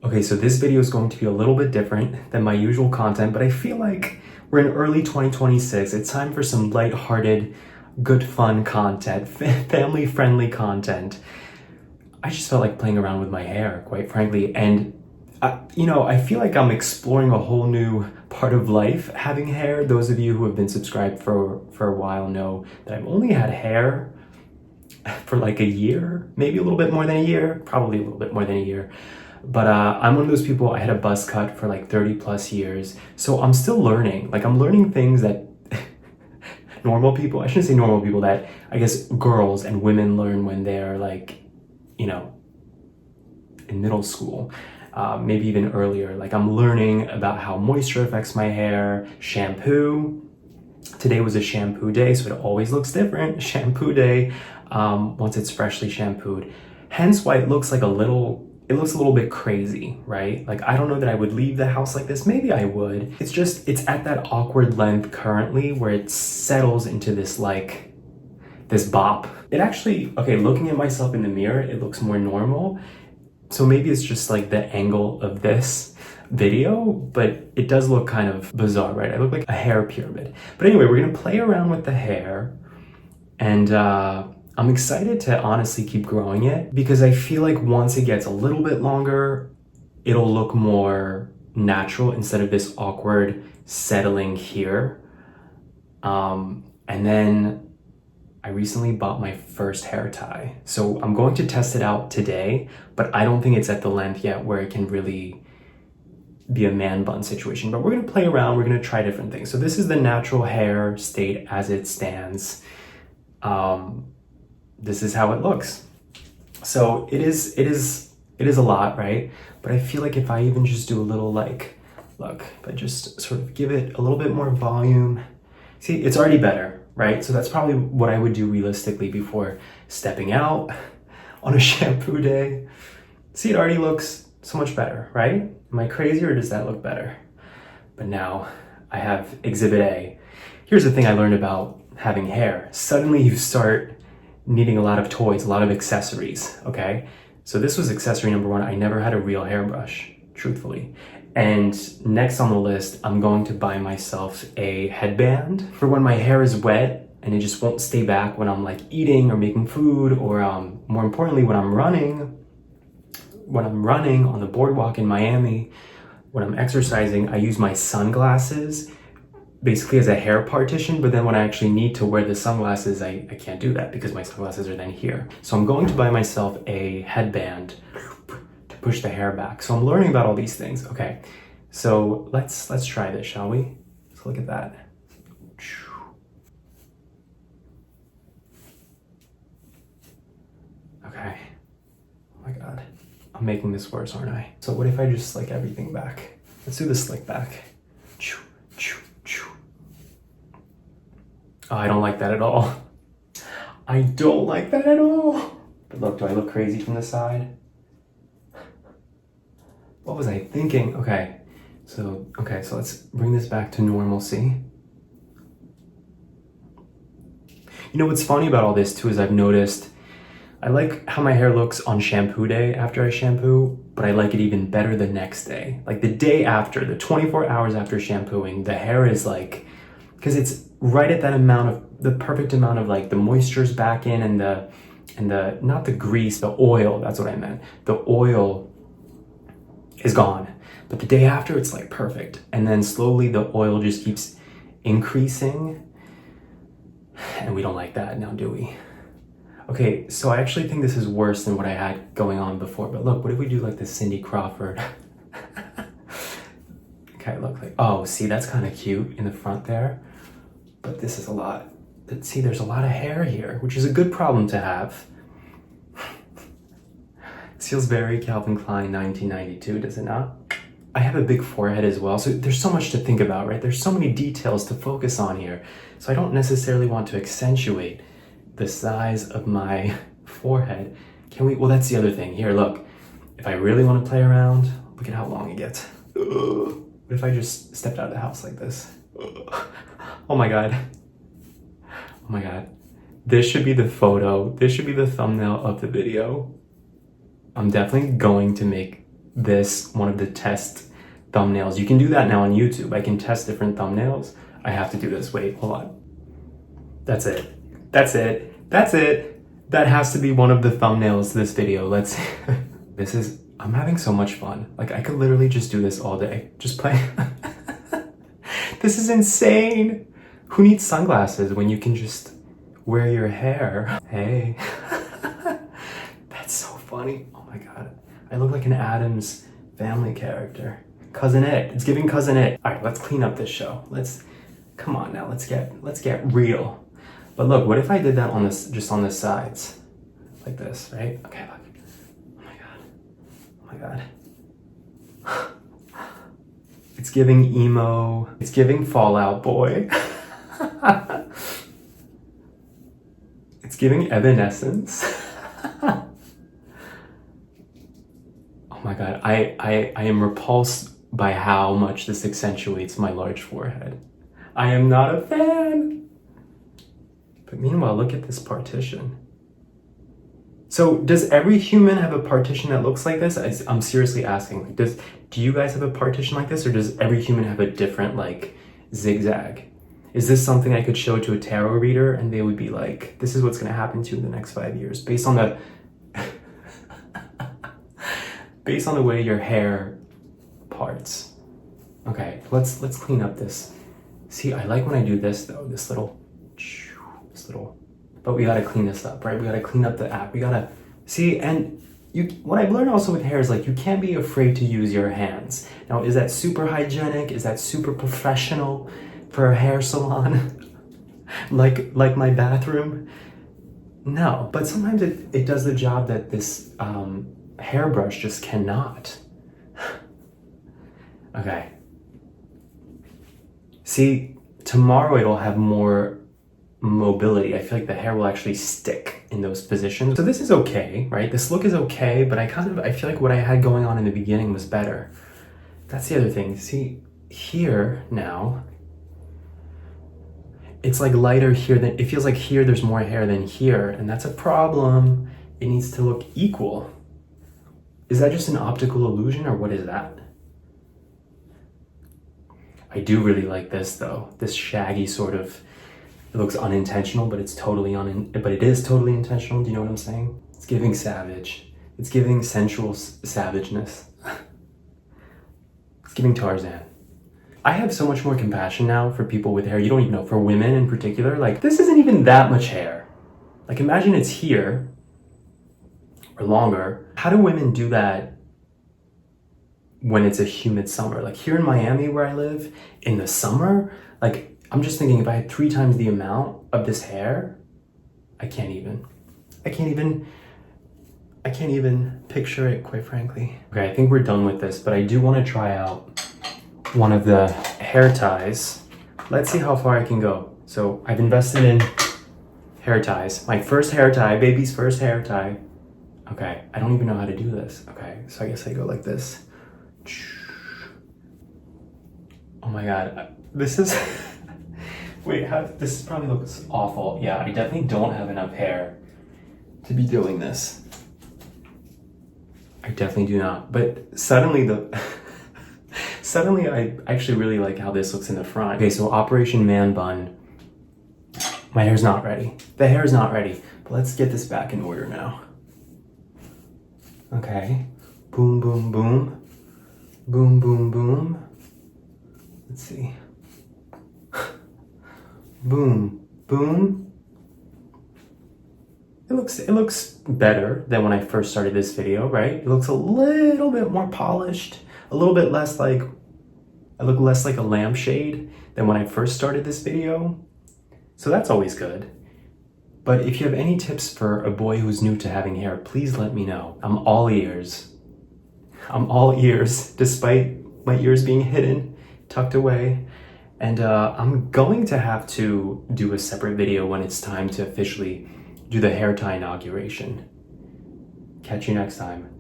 Okay, so this video is going to be a little bit different than my usual content, but I feel like we're in early 2026. It's time for some lighthearted, good fun content, family-friendly content. I just felt like playing around with my hair, quite frankly, and I feel like I'm exploring a whole new part of life having hair. Those of you who have been subscribed for a while know that I've only had hair for like a year, maybe a little bit more than a year, probably a little bit more than a year. But I'm one of those people, I had a buzz cut for like 30 plus years. So I'm still learning. Like I'm learning things that normal people, I shouldn't say normal people, that I guess girls and women learn when they're like, in middle school, maybe even earlier. Like I'm learning about how moisture affects my hair, shampoo. Today was a shampoo day, so it always looks different. Shampoo day, once it's freshly shampooed. Hence why it looks a little bit crazy, right? Like, I don't know that I would leave the house like this. Maybe I would. It's at that awkward length currently where it settles into this bop. It actually, okay, looking at myself in the mirror, it looks more normal. So maybe it's just like the angle of this video, but it does look kind of bizarre, right? I look like a hair pyramid. But anyway, we're gonna play around with the hair, and I'm excited to honestly keep growing it because I feel like once it gets a little bit longer, it'll look more natural instead of this awkward settling here. And then I recently bought my first hair tie. So I'm going to test it out today, but I don't think it's at the length yet where it can really be a man bun situation. But we're gonna play around, we're gonna try different things. So this is the natural hair state as it stands. This is how it looks. So it is a lot, right? But I feel like if I even just do a little if I just sort of give it a little bit more volume, see, it's already better, right? So that's probably what I would do realistically before stepping out on a shampoo day. See, it already looks so much better, right? Am I crazy or does that look better? But now I have Exhibit A. Here's the thing I learned about having hair. Suddenly you start needing a lot of toys, a lot of accessories, okay? So this was accessory number one. I never had a real hairbrush, truthfully. And next on the list, I'm going to buy myself a headband for when my hair is wet and it just won't stay back when I'm like eating or making food, or more importantly, when I'm running on the boardwalk in Miami, when I'm exercising, I use my sunglasses basically as a hair partition, but then when I actually need to wear the sunglasses, I can't do that because my sunglasses are then here. So I'm going to buy myself a headband to push the hair back. So I'm learning about all these things. Okay, so let's try this, shall we? Let's look at that. Okay, oh my God. I'm making this worse, aren't I? So what if I just slick everything back? Let's do the slick back. Oh, I don't like that at all. I don't like that at all. But look, do I look crazy from the side? What was I thinking? Okay, so let's bring this back to normalcy. You know what's funny about all this too is I've noticed I like how my hair looks on shampoo day after I shampoo, but I like it even better the next day. Like the day after, the 24 hours after shampooing, the hair is like, because it's right at that amount of, the perfect amount of like the moisture's back in and the, not the grease, the oil, that's what I meant. The oil is gone. But the day after, it's like perfect. And then slowly the oil just keeps increasing. And we don't like that now, do we? Okay, so I actually think this is worse than what I had going on before. But look, what if we do like the Cindy Crawford? Okay, look like, oh, see, that's kind of cute in the front there. But this is a lot. See, there's a lot of hair here, which is a good problem to have. This feels very Calvin Klein 1992, does it not? I have a big forehead as well, so there's so much to think about, right? There's so many details to focus on here. So I don't necessarily want to accentuate the size of my forehead. Can we? Well, that's the other thing. Here, look. If I really want to play around, look at how long it gets. What if I just stepped out of the house like this? Oh my God. Oh my God. This should be the photo. This should be the thumbnail of the video. I'm definitely going to make this one of the test thumbnails. You can do that now on YouTube. I can test different thumbnails. I have to do this. Wait, hold on. That's it. That's it. That's it. That has to be one of the thumbnails of this video. Let's see. I'm having so much fun. Like, I could literally just do this all day. Just play. This is insane. Who needs sunglasses when you can just wear your hair? Hey. That's so funny. Oh my God. I look like an Addams Family character. Cousin It. It's giving Cousin It. All right, let's clean up this show. Come on now. Let's get real. But look, what if I did that on this, just on the sides, like this, right? Okay, look. Oh my God. Oh my God. It's giving emo. It's giving Fallout Boy. It's giving Evanescence. Oh my God. I am repulsed by how much this accentuates my large forehead. I am not a fan. But meanwhile, look at this partition. So does every human have a partition that looks like this? I'm seriously asking. Like, do you guys have a partition like this, or does every human have a different like zigzag? Is this something I could show to a tarot reader and they would be like, this is what's going to happen to you in the next 5 years based on the based on the way your hair parts. Okay, let's clean up this. See, I like when I do this though, this little, but we gotta clean this up, right? We gotta clean up the app. We gotta, see, and what I've learned also with hair is like, you can't be afraid to use your hands. Now, is that super hygienic? Is that super professional for a hair salon? like my bathroom? No, but sometimes it does the job that this hairbrush just cannot. Okay. See, tomorrow it'll have more mobility. I feel like the hair will actually stick in those positions. So this is okay, right? This look is okay, but I feel like what I had going on in the beginning was better. That's the other thing. See, here now, it's like lighter here than, it feels like here there's more hair than here, and that's a problem. It needs to look equal. Is that just an optical illusion, or what is that? I do really like this though. This shaggy sort of, it looks unintentional, but it's totally but it is totally intentional. Do you know what I'm saying? It's giving savage. It's giving sensual savageness. It's giving Tarzan. I have so much more compassion now for people with hair. You don't even know, for women in particular. Like, this isn't even that much hair. Like, imagine it's here or longer. How do women do that when it's a humid summer? Like here in Miami where I live, in the summer, like, I'm just thinking if I had 3 times the amount of this hair, I can't even picture it, quite frankly. Okay, I think we're done with this, but I do want to try out one of the hair ties. Let's see how far I can go. So I've invested in hair ties. My first hair tie, baby's first hair tie. Okay, I don't even know how to do this. Okay, so I guess I go like this. Oh my God, this is, wait, this probably looks awful. Yeah, I definitely don't have enough hair to be doing this. I definitely do not, but suddenly I actually really like how this looks in the front. Okay, so Operation Man Bun. My hair's not ready. The hair's not ready, but let's get this back in order now. Okay, boom, boom, boom. Boom, boom, boom. Let's see. Boom, boom. It looks better than when I first started this video, right? It looks a little bit more polished, a little bit less like, I look less like a lampshade than when I first started this video. So that's always good. But if you have any tips for a boy who's new to having hair, please let me know. I'm all ears. I'm all ears, despite my ears being hidden, tucked away. And I'm going to have to do a separate video when it's time to officially do the hair tie inauguration. Catch you next time.